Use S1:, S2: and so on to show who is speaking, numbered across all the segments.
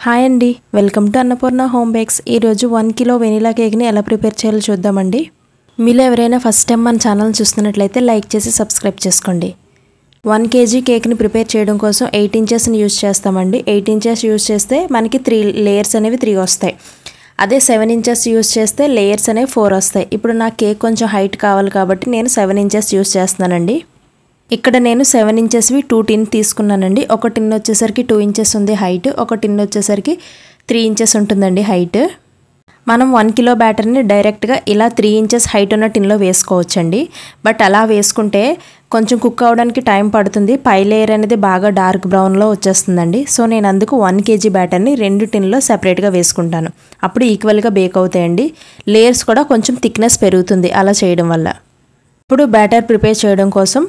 S1: Hi అండి, welcome to Annapurna home bakes. ఈరోజు 1 kilo vanilla కేక్ని ఎలా ప్రిపేర్ చేయాలో చూద్దామండి. మీలో ఎవరైనా ఫస్ట్ టైం మన ఛానల్ చూస్తున్నట్లయితే లైక్ చేసి సబ్స్క్రైబ్ చేసుకోండి. 1 kg కేక్ని ప్రిపేర్ చేయడం కోసం 8 ఇంచెస్ని యూజ్ చేస్తామండి. 8 ఇంచెస్ యూజ్ చేస్తే మనకి 3 లేయర్స్ అనేవి 3 వస్తాయి. అదే 7 ఇంచెస్ యూజ్ చేస్తే లేయర్స్ అనేవి 4 వస్తాయి. ఇప్పుడు నా కేక్ కొంచెం హైట్ కావాలి కాబట్టి నేను 7 ఇంచెస్ యూజ్ చేస్తున్నానండి. ఇక్కడ నేను 7 ఇంచెస్వి 2 టిన్ తీసుకున్నానండి. ఒక టిన్ వచ్చేసరికి 2 ఇంచెస్ ఉంది హైట్, ఒక టిన్ వచ్చేసరికి 3 ఇంచెస్ ఉంటుందండి హైట్. మనం 1 కిలో బ్యాటర్ని డైరెక్ట్గా ఇలా 3 ఇంచెస్ హైట్ ఉన్న టిన్లో వేసుకోవచ్చండి. బట్ అలా వేసుకుంటే కొంచెం కుక్ అవ్వడానికి టైం పడుతుంది. పై లేయర్ అనేది బాగా డార్క్ బ్రౌన్లో వచ్చేస్తుందండి. సో నేను అందుకు 1 kg బ్యాటర్ని 2 టిన్లో సెపరేట్గా వేసుకుంటాను. అప్పుడు ఈక్వల్గా బేక్ అవుతాయండి. లేయర్స్ కూడా కొంచెం థిక్నెస్ పెరుగుతుంది అలా చేయడం వల్ల. ఇప్పుడు బ్యాటర్ ప్రిపేర్ చేయడం కోసం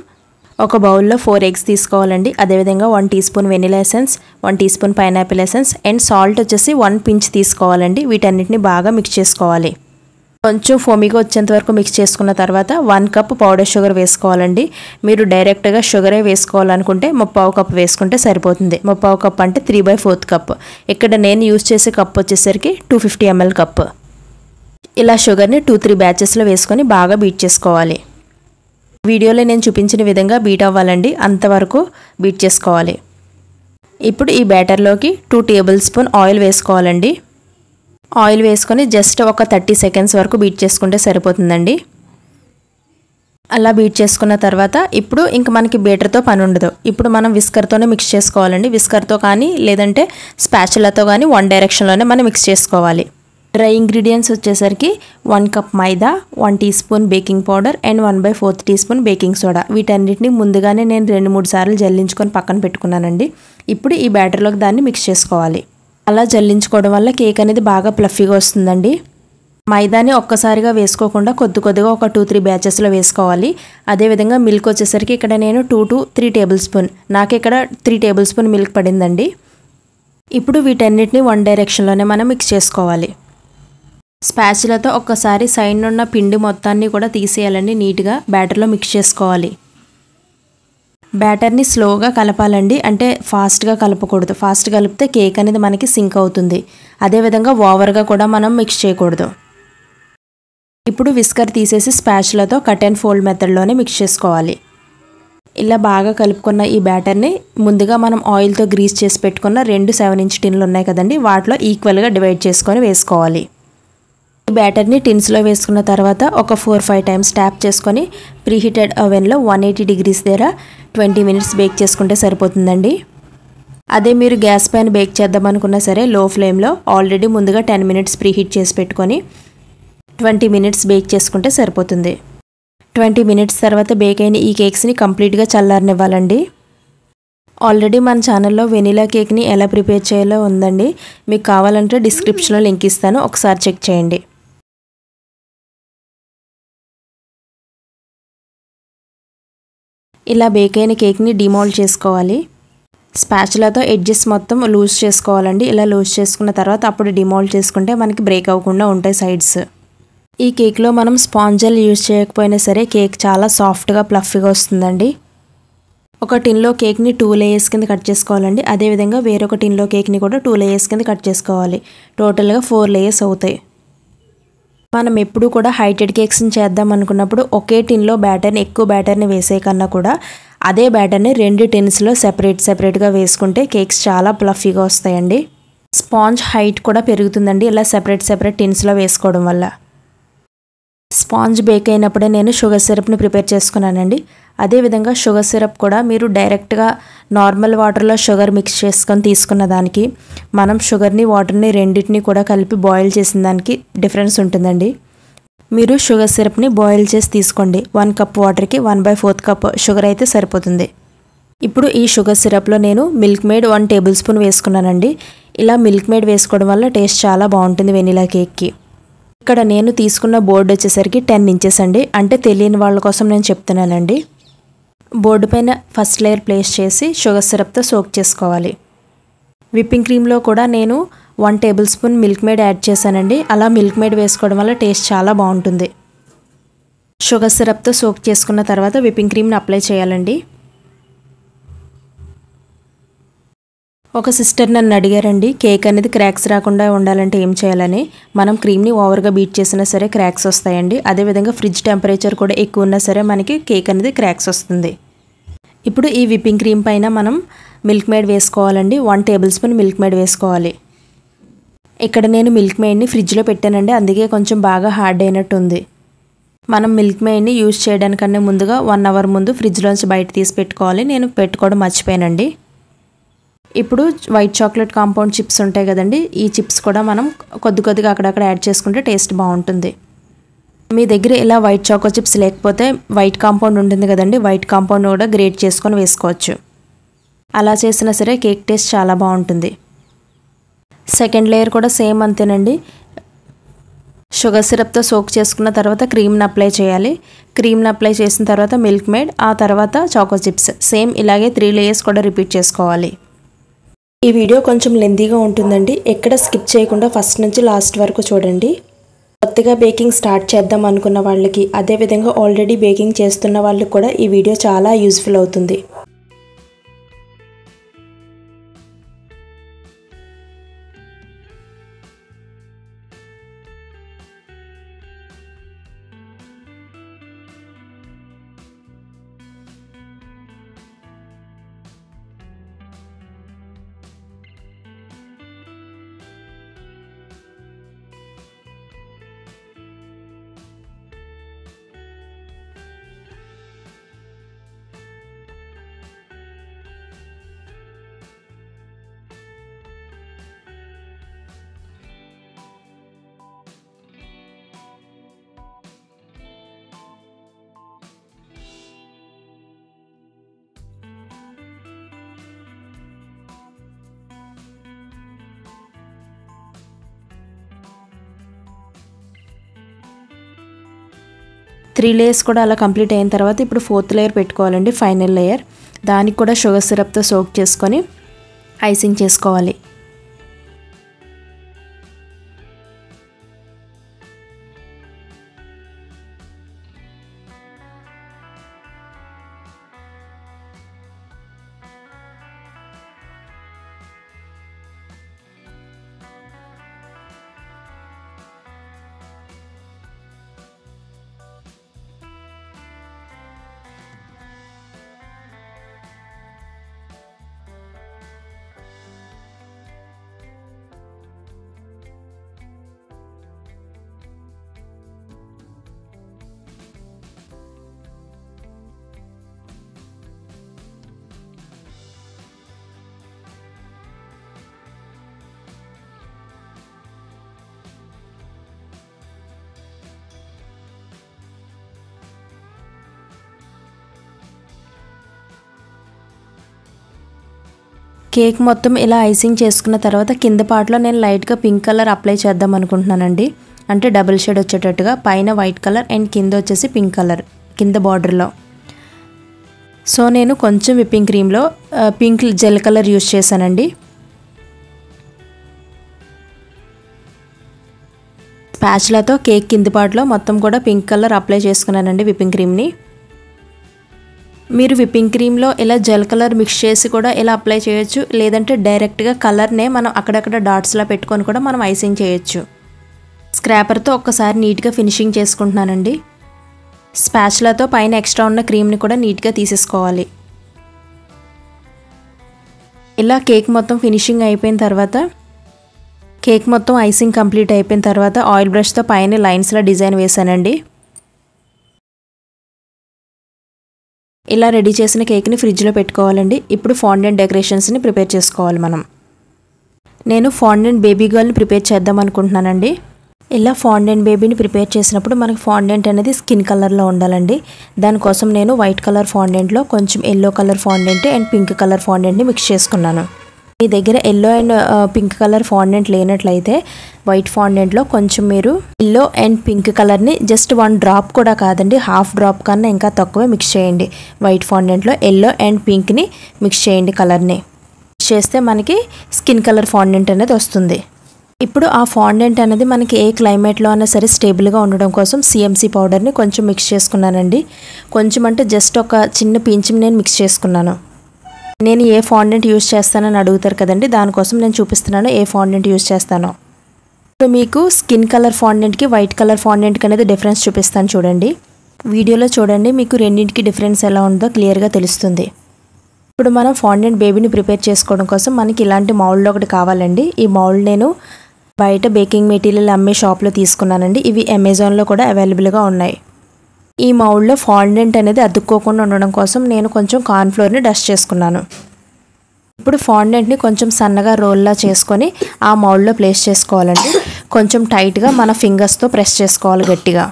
S1: ఒక బౌల్లో 4 ఎగ్స్ తీసుకోవాలండి. అదేవిధంగా 1 teaspoon vanilla essence, 1 teaspoon pineapple essence and salt వచ్చేసి 1 పించ్ తీసుకోవాలండి. వీటన్నిటిని బాగా మిక్స్ చేసుకోవాలి. కొంచెం ఫోమీగా వచ్చేంత వరకు మిక్స్ చేసుకున్న తర్వాత 1 కప్ పౌడర్ షుగర్ వేసుకోవాలండి. మీరు డైరెక్ట్గా షుగరే వేసుకోవాలనుకుంటే 3/4 కప్ వేసుకుంటే సరిపోతుంది. 3/4 కప్ అంటే 3/4 కప్. ఇక్కడ నేను యూజ్ చేసే కప్ వచ్చేసరికి 250 ml కప్. ఇలా షుగర్ని 2-3 బ్యాచెస్లో వేసుకొని బాగా బీట్ చేసుకోవాలి. వీడియోలో నేను చూపించిన విధంగా బీట్ అవ్వాలండి, అంతవరకు బీట్ చేసుకోవాలి. ఇప్పుడు ఈ బ్యాటర్లోకి 2 టేబుల్ స్పూన్ ఆయిల్ వేసుకోవాలండి. ఆయిల్ వేసుకొని జస్ట్ ఒక 30 సెకండ్స్ వరకు బీట్ చేసుకుంటే సరిపోతుందండి. అలా బీట్ చేసుకున్న తర్వాత ఇప్పుడు ఇంక మనకి బీటర్తో పని ఉండదు. ఇప్పుడు మనం విస్కర్తోనే మిక్స్ చేసుకోవాలండి. విస్కర్తో కానీ లేదంటే స్పాచులాతో కానీ 1 డైరెక్షన్లోనే మనం మిక్స్ చేసుకోవాలి. డ్రై ఇంగ్రీడియంట్స్ వచ్చేసరికి 1 కప్ మైదా, 1 teaspoon baking powder and 1/4 teaspoon baking soda. వీటన్నిటిని ముందుగానే నేను 2-3 సార్లు జల్లించుకొని పక్కన పెట్టుకున్నానండి. ఇప్పుడు ఈ బ్యాటర్లోకి దాన్ని మిక్స్ చేసుకోవాలి. అలా జల్లించుకోవడం వల్ల కేక్ అనేది బాగా ప్లఫీగా వస్తుందండి. మైదాని ఒక్కసారిగా వేసుకోకుండా కొద్దిగా ఒక 2-3 బ్యాచెస్లో వేసుకోవాలి. అదేవిధంగా మిల్క్ వచ్చేసరికి ఇక్కడ నేను 2-3 టేబుల్ స్పూన్, నాకు ఇక్కడ 3 టేబుల్ స్పూన్ మిల్క్ పడిందండి. ఇప్పుడు వీటన్నిటిని 1 డైరెక్షన్లోనే మనం మిక్స్ చేసుకోవాలి. స్పాచులాతో ఒక్కసారి సైడ్ ఉన్న పిండి మొత్తాన్ని కూడా తీసేయాలండి. నీట్గా బ్యాటర్లో మిక్స్ చేసుకోవాలి. బ్యాటర్ని స్లోగా కలపాలండి, అంటే ఫాస్ట్గా కలపకూడదు. ఫాస్ట్ కలిపితే కేక్ అనేది మనకి సింక్ అవుతుంది. అదేవిధంగా ఓవర్గా కూడా మనం మిక్స్ చేయకూడదు. ఇప్పుడు విస్కర్ తీసేసి స్పాచులాతో కట్ అండ్ ఫోల్డ్ మెథడ్లోనే మిక్స్ చేసుకోవాలి. ఇలా బాగా కలుపుకున్న ఈ బ్యాటర్ని ముందుగా మనం ఆయిల్తో గ్రీస్ చేసి పెట్టుకున్న 2 7 ఇంచ్ టిన్లు ఉన్నాయి కదండి, వాటిలో ఈక్వల్గా డివైడ్ చేసుకొని వేసుకోవాలి. ఈ బ్యాటర్ని టిన్స్లో వేసుకున్న తర్వాత ఒక 4-5 టైమ్స్ ట్యాప్ చేసుకొని ప్రీహీటెడ్ ఓవెన్లో 180 degrees దగ్గర 20 minutes బేక్ చేసుకుంటే సరిపోతుందండి. అదే మీరు గ్యాస్ పైన బేక్ చేద్దాం అనుకున్నా సరే లో ఫ్లేమ్లో ఆల్రెడీ ముందుగా 10 minutes ప్రీహీట్ చేసి పెట్టుకొని 20 minutes బేక్ చేసుకుంటే సరిపోతుంది. 20 minutes తర్వాత బేక్ అయిన ఈ కేక్స్ని కంప్లీట్గా చల్లారనివ్వాలండి. ఆల్రెడీ మన ఛానల్లో వెనిలా కేక్ని ఎలా ప్రిపేర్ చేయాలో ఉందండి. మీకు కావాలంటే డిస్క్రిప్షన్లో లింక్ ఇస్తాను, ఒకసారి చెక్ చేయండి. ఇలా బేక్ అయిన కేక్ని డిమోల్డ్ చేసుకోవాలి. స్పాచులాతో ఎడ్జెస్ మొత్తం లూజ్ చేసుకోవాలండి. ఇలా లూజ్ చేసుకున్న తర్వాత అప్పుడు డిమోల్డ్ చేసుకుంటే మనకి బ్రేక్ అవ్వకుండా ఉంటాయి సైడ్స్. ఈ కేక్లో మనం స్పాంజల్ యూజ్ చేయకపోయినా సరే కేక్ చాలా సాఫ్ట్గా ప్లఫీగా వస్తుందండి. ఒక టిన్లో కేక్ని 2 లేయర్స్ కింద కట్ చేసుకోవాలండి. అదేవిధంగా వేరొక టిన్లో కేక్ని కూడా 2 లేయర్స్ కింద కట్ చేసుకోవాలి. టోటల్గా 4 లేయర్స్ అవుతాయి. మనం ఎప్పుడు కూడా హైటెడ్ కేక్స్ని చేద్దాం అనుకున్నప్పుడు ఒకే టిన్లో బ్యాటర్ని ఎక్కువ బ్యాటర్ని వేసే కన్నా కూడా అదే బ్యాటర్ని 2 టిన్స్లో సెపరేట్గా వేసుకుంటే కేక్స్ చాలా ప్లఫీగా వస్తాయండి. స్పాంజ్ హైట్ కూడా పెరుగుతుందండి ఇలా సెపరేట్ టిన్స్లో వేసుకోవడం వల్ల. స్పాంజ్ బేక్ అయినప్పుడే నేను షుగర్ సిరప్ని ప్రిపేర్ చేసుకున్నానండి. అదేవిధంగా షుగర్ సిరప్ కూడా మీరు డైరెక్ట్గా నార్మల్ వాటర్లో షుగర్ మిక్స్ చేసుకొని తీసుకున్న దానికి మనం షుగర్ని వాటర్ని రెండింటిని కూడా కలిపి బాయిల్ చేసిన దానికి డిఫరెన్స్ ఉంటుందండి. మీరు షుగర్ సిరప్ని బాయిల్ చేసి తీసుకోండి. 1 కప్ వాటర్కి 1/4 కప్ షుగర్ అయితే సరిపోతుంది. ఇప్పుడు ఈ షుగర్ సిరప్లో నేను మిల్క్ మేడ్ 1 టేబుల్ స్పూన్ వేసుకున్నానండి. ఇలా మిల్క్ మేడ్ వేసుకోవడం వల్ల టేస్ట్ చాలా బాగుంటుంది వెనిలా కేక్కి. ఇక్కడ నేను తీసుకున్న బోర్డు వచ్చేసరికి 10 ఇంచెస్ అండి, అంటే తెలియని వాళ్ళ కోసం నేను చెప్తున్నానండి. బోర్డు పైన ఫస్ట్ లేయర్ ప్లేస్ చేసి షుగర్ సిరప్తో సోక్ చేసుకోవాలి. విప్పింగ్ క్రీమ్లో కూడా నేను 1 table spoon milk made add చేశానండి. అలా మిల్క్ మేడ్ వేసుకోవడం వల్ల టేస్ట్ చాలా బాగుంటుంది. షుగర్ సిరప్తో సోక్ చేసుకున్న తర్వాత విప్పింగ్ క్రీమ్ని అప్లై చేయాలండి. ఒక సిస్టర్ నన్ను అడిగారండి, కేక్ అనేది క్రాక్స్ రాకుండా ఉండాలంటే ఏం చేయాలని. మనం క్రీమ్ని ఓవర్గా బీట్ చేసినా సరే క్రాక్స్ వస్తాయండి. అదేవిధంగా ఫ్రిడ్జ్ టెంపరేచర్ కూడా ఎక్కువ ఉన్నా సరే మనకి కేక్ అనేది క్రాక్స్ వస్తుంది. ఇప్పుడు ఈ విప్పింగ్ క్రీమ్ పైన మనం మిల్క్ మేడ్ వేసుకోవాలండి. 1 టేబుల్ స్పూన్ మిల్క్ మేడ్ వేసుకోవాలి. ఇక్కడ నేను మిల్క్ మేడ్ని ఫ్రిడ్జ్లో పెట్టానండి, అందుకే కొంచెం బాగా హార్డ్ అయినట్టు ఉంది. మనం మిల్క్ మేడ్ని యూజ్ చేయడానికన్నా ముందుగా 1 అవర్ ముందు ఫ్రిడ్జ్లోంచి బయట తీసి పెట్టుకోవాలి. నేను పెట్టుకోవడం మర్చిపోయానండి. ఇప్పుడు వైట్ చాక్లెట్ కాంపౌండ్ చిప్స్ ఉంటాయి కదండి, ఈ చిప్స్ కూడా మనం కొద్దిగా అక్కడక్కడ యాడ్ చేసుకుంటే టేస్ట్ బాగుంటుంది. మీ దగ్గర ఇలా వైట్ చాకో చిప్స్ లేకపోతే వైట్ కాంపౌండ్ ఉంటుంది కదండి, వైట్ కాంపౌండ్ కూడా గ్రేట్ చేసుకొని వేసుకోవచ్చు. అలా చేసినా సరే కేక్ టేస్ట్ చాలా బాగుంటుంది. సెకండ్ లేయర్ కూడా సేమ్ అంతేనండి. షుగర్ సిరప్తో సోక్ చేసుకున్న తర్వాత క్రీమ్ని అప్లై చేయాలి. క్రీమ్ని అప్లై చేసిన తర్వాత మిల్క్ మేడ్, ఆ తర్వాత చాకో చిప్స్. సేమ్ ఇలాగే 3 లేయర్స్ కూడా రిపీట్ చేసుకోవాలి. ఈ వీడియో కొంచెం లెంతీగా ఉంటుందండి, ఎక్కడ స్కిప్ చేయకుండా ఫస్ట్ నుంచి లాస్ట్ వరకు చూడండి. కొత్తగా బేకింగ్ స్టార్ట్ చేద్దాం అనుకున్న వాళ్ళకి, అదేవిధంగా ఆల్రెడీ బేకింగ్ చేస్తున్న వాళ్ళకి కూడా ఈ వీడియో చాలా యూస్ఫుల్ అవుతుంది. త్రీ లేయర్స్ కూడా అలా కంప్లీట్ అయిన తర్వాత ఇప్పుడు 4th లేయర్ పెట్టుకోవాలండి, ఫైనల్ లేయర్. దానికి కూడా షుగర్ సిరప్తో సోక్ చేసుకొని ఐసింగ్ చేసుకోవాలి. కేక్ మొత్తం ఇలా ఐసింగ్ చేసుకున్న తర్వాత కింద పార్ట్లో నేను లైట్గా పింక్ కలర్ అప్లై చేద్దాం అనుకుంటున్నానండి. అంటే డబుల్ షేడ్ వచ్చేటట్టుగా, పైన వైట్ కలర్ అండ్ కింద వచ్చేసి పింక్ కలర్ కింద బార్డర్లో. సో నేను కొంచెం విప్పింగ్ క్రీమ్లో పింక్ జెల్ కలర్ యూస్ చేశానండి. స్పాచులాతో కేక్ కింద పార్ట్లో మొత్తం కూడా పింక్ కలర్ అప్లై చేసుకున్నానండి విప్పింగ్ క్రీమ్ని. మీరు విప్పింగ్ క్రీమ్లో ఇలా జెల్ కలర్ మిక్స్ చేసి కూడా ఇలా అప్లై చేయొచ్చు, లేదంటే డైరెక్ట్గా కలర్నే మనం అక్కడక్కడ డాట్స్లా పెట్టుకొని కూడా మనం ఐసింగ్ చేయొచ్చు. స్క్రాపర్తో ఒక్కసారి నీట్గా ఫినిషింగ్ చేసుకుంటున్నానండి. స్పాచులాతో పైన ఎక్స్ట్రా ఉన్న క్రీమ్ని కూడా నీట్గా తీసేసుకోవాలి. ఇలా కేక్ మొత్తం ఫినిషింగ్ అయిపోయిన తర్వాత, కేక్ మొత్తం ఐసింగ్ కంప్లీట్ అయిపోయిన తర్వాత ఆయిల్ బ్రష్తో పైన లైన్స్లో డిజైన్ వేసానండి. ఇలా రెడీ చేసిన కేక్ని ఫ్రిడ్జ్లో పెట్టుకోవాలండి. ఇప్పుడు ఫాండెంట్ డెకరేషన్స్ని ప్రిపేర్ చేసుకోవాలి మనం. నేను ఫాండెంట్ బేబీ గర్ల్ని ప్రిపేర్ చేద్దాం అనుకుంటున్నానండి. ఇలా ఫాండెంట్ బేబీని ప్రిపేర్ చేసినప్పుడు మనకి ఫాండెంట్ అనేది స్కిన్ కలర్లో ఉండాలండి. దానికోసం నేను వైట్ కలర్ ఫాండెంట్లో కొంచెం yellow colour fondant and pink colour ఫాండెంట్ని మిక్స్ చేసుకున్నాను. మీ దగ్గర yellow and pink colour fondant లేనట్లయితే వైట్ ఫాండెంట్లో కొంచెం మీరు ఎల్లో అండ్ పింక్ కలర్ని జస్ట్ 1 డ్రాప్ కూడా కాదండి, హాఫ్ డ్రాప్ కన్నా ఇంకా తక్కువే మిక్స్ చేయండి. వైట్ ఫాండెంట్లో ఎల్లో అండ్ పింక్ని మిక్స్ చేయండి. కలర్ని మిక్స్ చేస్తే మనకి స్కిన్ కలర్ ఫాండెంట్ అనేది వస్తుంది. ఇప్పుడు ఆ ఫాండెంట్ అనేది మనకి ఏ క్లైమేట్లో అయినా సరే స్టేబుల్గా ఉండడం కోసం CMC పౌడర్ని కొంచెం మిక్స్ చేసుకున్నానండి. కొంచెం అంటే జస్ట్ ఒక చిన్న పించ్ నేను మిక్స్ చేసుకున్నాను. నేను ఏ ఫాండెంట్ యూస్ చేస్తానని అడుగుతారు కదండి, దానికోసం నేను చూపిస్తున్నాను ఏ ఫాండెంట్ యూస్ చేస్తానో. ఇప్పుడు మీకు స్కిన్ కలర్ ఫాండెంట్కి వైట్ కలర్ ఫాండెంట్కి అనేది డిఫరెన్స్ చూపిస్తాను చూడండి. వీడియోలో చూడండి, మీకు రెండింటికి డిఫరెన్స్ ఎలా ఉందో క్లియర్గా తెలుస్తుంది. ఇప్పుడు మనం ఫాండెంట్ బేబీని ప్రిపేర్ చేసుకోవడం కోసం మనకి ఇలాంటి మౌల్డ్ ఒకటి కావాలండి. ఈ మౌల్డ్ నేను బయట బేకింగ్ మెటీరియల్ అమ్మే షాప్లో తీసుకున్నానండి. ఇవి అమెజాన్లో కూడా అవైలబుల్గా ఉన్నాయి. ఈ మౌల్డ్లో ఫాండెంట్ అనేది అతుక్కోకుండా ఉండడం కోసం నేను కొంచెం కార్న్ఫ్లోర్ని డస్ట్ చేసుకున్నాను. ఇప్పుడు ఫాండెంట్ని కొంచెం సన్నగా రోల్లా చేసుకొని ఆ మౌల్డ్లో ప్లేస్ చేసుకోవాలండి. కొంచెం టైట్గా మన ఫింగర్స్తో ప్రెస్ చేసుకోవాలి గట్టిగా.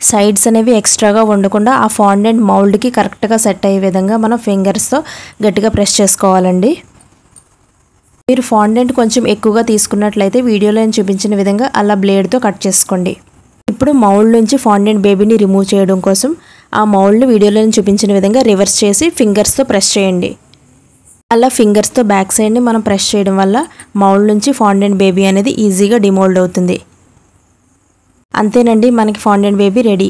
S1: సైడ్స్ అనేవి ఎక్స్ట్రాగా ఉండకుండా ఆ ఫాండెంట్ మౌల్డ్కి కరెక్ట్గా సెట్ అయ్యే విధంగా మనం ఫింగర్స్తో గట్టిగా ప్రెస్ చేసుకోవాలండి. మీరు ఫాండెంట్ కొంచెం ఎక్కువగా తీసుకున్నట్లయితే వీడియోలో నేను చూపించిన విధంగా అలా బ్లేడ్తో కట్ చేసుకోండి. ఇప్పుడు మౌల్డ్ నుంచి ఫాండెంట్ బేబీని రిమూవ్ చేయడం కోసం ఆ మౌల్డ్ని వీడియోలో నేను చూపించిన విధంగా రివర్స్ చేసి ఫింగర్స్తో ప్రెస్ చేయండి. అలా ఫింగర్స్తో బ్యాక్ సైడ్ని మనం ప్రెస్ చేయడం వల్ల మౌల్డ్ నుంచి ఫాండెంట్ బేబీ అనేది ఈజీగా డిమోల్డ్ అవుతుంది. అంతేనండి, మనకి ఫాండెంట్ బేబీ రెడీ.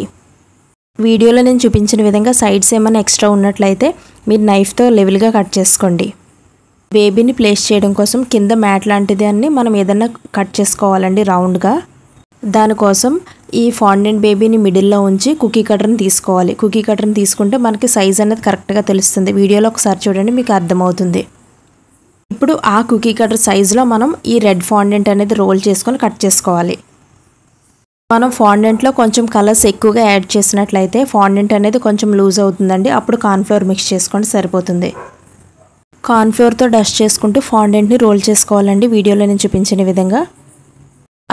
S1: వీడియోలో నేను చూపించిన విధంగా సైడ్స్ ఏమైనా ఎక్స్ట్రా ఉన్నట్లయితే మీరు నైఫ్తో లెవెల్గా కట్ చేసుకోండి. బేబీని ప్లేస్ చేయడం కోసం కింద మ్యాట్ లాంటిది అన్ని మనం ఏదన్నా కట్ చేసుకోవాలండి రౌండ్గా. దానికోసం ఈ ఫాండెంట్ బేబీని మిడిల్లో ఉంచి కుకీ కటర్ని తీసుకోవాలి. కుకీ కటర్ని తీసుకుంటే మనకి సైజ్ అనేది కరెక్ట్గా తెలుస్తుంది. వీడియోలో ఒకసారి చూడండి, మీకు అర్థమవుతుంది. ఇప్పుడు ఆ కుకీ కటర్ సైజులో మనం ఈ రెడ్ ఫాండెంట్ అనేది రోల్ చేసుకొని కట్ చేసుకోవాలి. మనం ఫాండెంట్లో కొంచెం కలర్స్ ఎక్కువగా యాడ్ చేసినట్లయితే ఫాండెంట్ అనేది కొంచెం లూజ్ అవుతుందండి. అప్పుడు కార్న్ఫ్లోర్ మిక్స్ చేసుకోండి, సరిపోతుంది. కార్న్ఫ్లోర్తో డస్ట్ చేసుకుంటూ ఫాండెంట్ని రోల్ చేసుకోవాలండి వీడియోలో నేను చూపించిన విధంగా.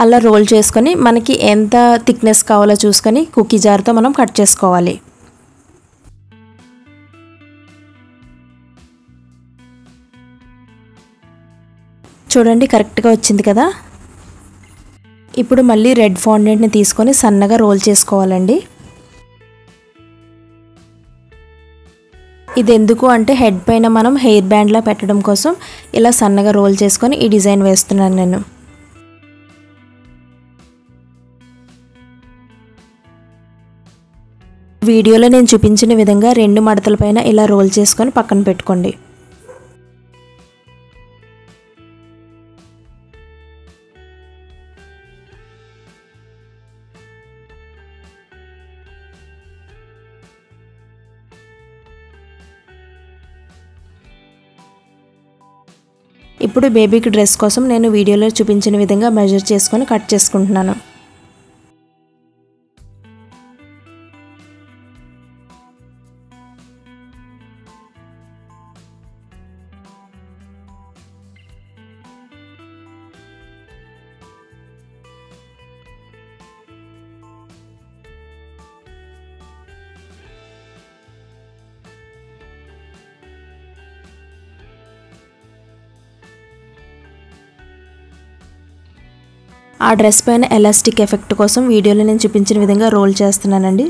S1: అలా రోల్ చేసుకొని మనకి ఎంత థిక్నెస్ కావాలో చూసుకొని కుకీ జార్తో మనం కట్ చేసుకోవాలి. చూడండి, కరెక్ట్గా వచ్చింది కదా. ఇప్పుడు మళ్ళీ రెడ్ ఫాండెంట్ని తీసుకొని సన్నగా రోల్ చేసుకోవాలండి. ఇది ఎందుకు అంటే హెడ్ పైన మనం హెయిర్ బ్యాండ్లా పెట్టడం కోసం ఇలా సన్నగా రోల్ చేసుకొని ఈ డిజైన్ వేస్తున్నాను నేను. వీడియోలో నేను చూపించిన విధంగా రెండు మడతల పైన ఇలా రోల్ చేసుకొని పక్కన పెట్టుకోండి. ఇప్పుడు బేబీకి డ్రెస్ కోసం నేను వీడియోలో చూపించిన విధంగా మెజర్ చేసుకొని కట్ చేసుకుంటున్నాను. ఆ డ్రెస్ పైన ఎలాస్టిక్ ఎఫెక్ట్ కోసం వీడియోలో నేను చూపించిన విధంగా రోల్ చేస్తున్నానండి.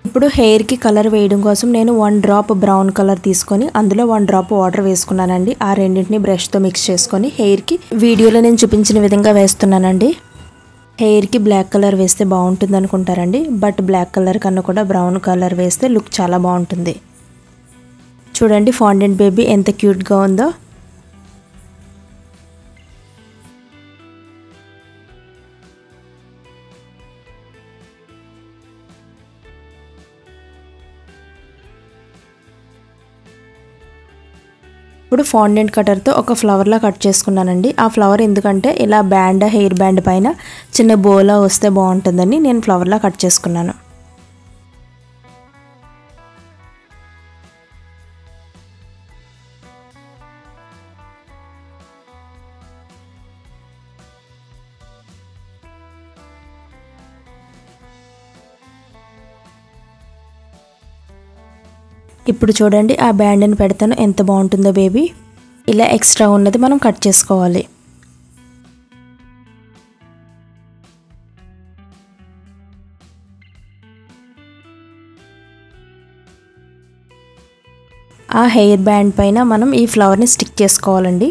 S1: ఇప్పుడు హెయిర్కి కలర్ వేయడం కోసం నేను 1 డ్రాప్ బ్రౌన్ కలర్ తీసుకొని అందులో 1 డ్రాప్ వాటర్ వేసుకున్నానండి. ఆ రెండింటిని బ్రష్తో మిక్స్ చేసుకొని హెయిర్కి వీడియోలో నేను చూపించిన విధంగా వేస్తున్నానండి. హెయిర్కి బ్లాక్ కలర్ వేస్తే బాగుంటుంది అనుకుంటారండి, బట్ బ్లాక్ కలర్ కన్నా కూడా బ్రౌన్ కలర్ వేస్తే లుక్ చాలా బాగుంటుంది. చూడండి ఫాండెంట్ బేబీ ఎంత క్యూట్గా ఉందో. ఇప్పుడు ఫాండెంట్ కటర్తో ఒక ఫ్లవర్లా కట్ చేసుకున్నానండి. ఆ ఫ్లవర్ ఎందుకంటే ఇలా హెయిర్ బ్యాండ్ పైన చిన్న బోలా వస్తే బాగుంటుందని నేను ఫ్లవర్లా కట్ చేసుకున్నాను. ఇప్పుడు చూడండి ఆ బ్యాండ్ని పెడతాను ఎంత బాగుంటుందో బేబీ. ఇలా ఎక్స్ట్రా ఉన్నది మనం కట్ చేసుకోవాలి. ఆ హెయిర్ బ్యాండ్ పైన మనం ఈ ఫ్లవర్ని స్టిక్ చేసుకోవాలండి.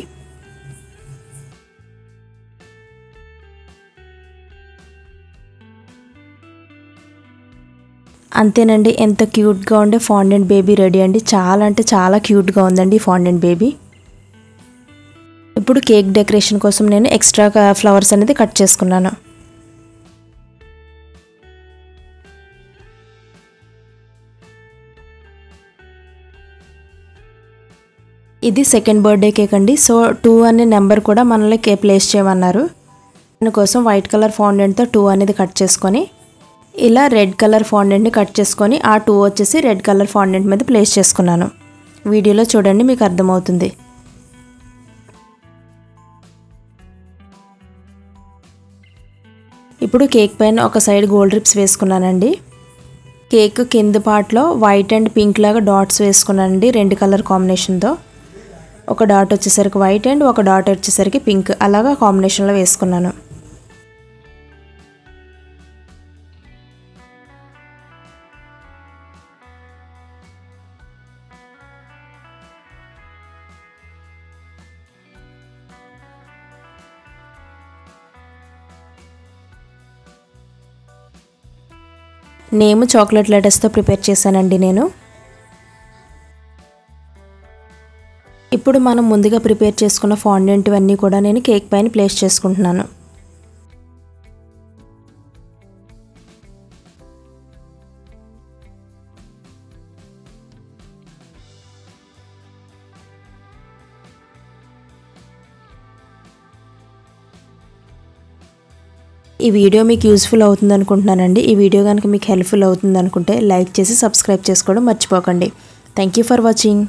S1: అంతేనండి, ఎంత క్యూట్గా ఉండే ఫాండెంట్ బేబీ రెడీ అండి. చాలా అంటే చాలా క్యూట్గా ఉందండి ఈ ఫాండెంట్ బేబీ. ఇప్పుడు కేక్ డెకరేషన్ కోసం నేను ఎక్స్ట్రా ఫ్లవర్స్ అనేది కట్ చేసుకున్నాను. ఇది సెకండ్ బర్త్డే కేక్ అండి. సో 2 అనే నెంబర్ కూడా మనల్ని ప్లేస్ చేయమన్నారు. దానికోసం వైట్ కలర్ ఫాండెంట్తో 2 అనేది కట్ చేసుకొని ఇలా రెడ్ కలర్ ఫాండెంట్ని కట్ చేసుకొని ఆ 2 వచ్చేసి రెడ్ కలర్ ఫాండెంట్ మీద ప్లేస్ చేసుకున్నాను. వీడియోలో చూడండి మీకు అర్థమవుతుంది. ఇప్పుడు కేక్ పైన ఒక సైడ్ గోల్డ్ రిప్స్ వేసుకున్నానండి. కేక్ కింద పార్ట్లో వైట్ అండ్ పింక్ లాగా డాట్స్ వేసుకున్నానండి 2 కలర్ కాంబినేషన్తో. ఒక డాట్ వచ్చేసరికి వైట్ అండ్ ఒక డాట్ వచ్చేసరికి పింక్, అలాగా కాంబినేషన్లో వేసుకున్నాను. నేమ్ చాక్లెట్ లెటర్స్తో ప్రిపేర్ చేశానండి నేను. ఇప్పుడు మనం ముందుగా ప్రిపేర్ చేసుకున్న ఫాండెంట్ అన్నీ కూడా నేను కేక్ పైన ప్లేస్ చేసుకుంటున్నాను. ఈ వీడియో మీకు యూస్ఫుల్ అవుతుంది అనుకుంటున్నానండి. ఈ వీడియో కనుక మీకు హెల్ప్ఫుల్ అవుతుంది అనుకుంటే లైక్ చేసి సబ్స్క్రైబ్ చేసుకోవడం మర్చిపోకండి. Thank you for watching.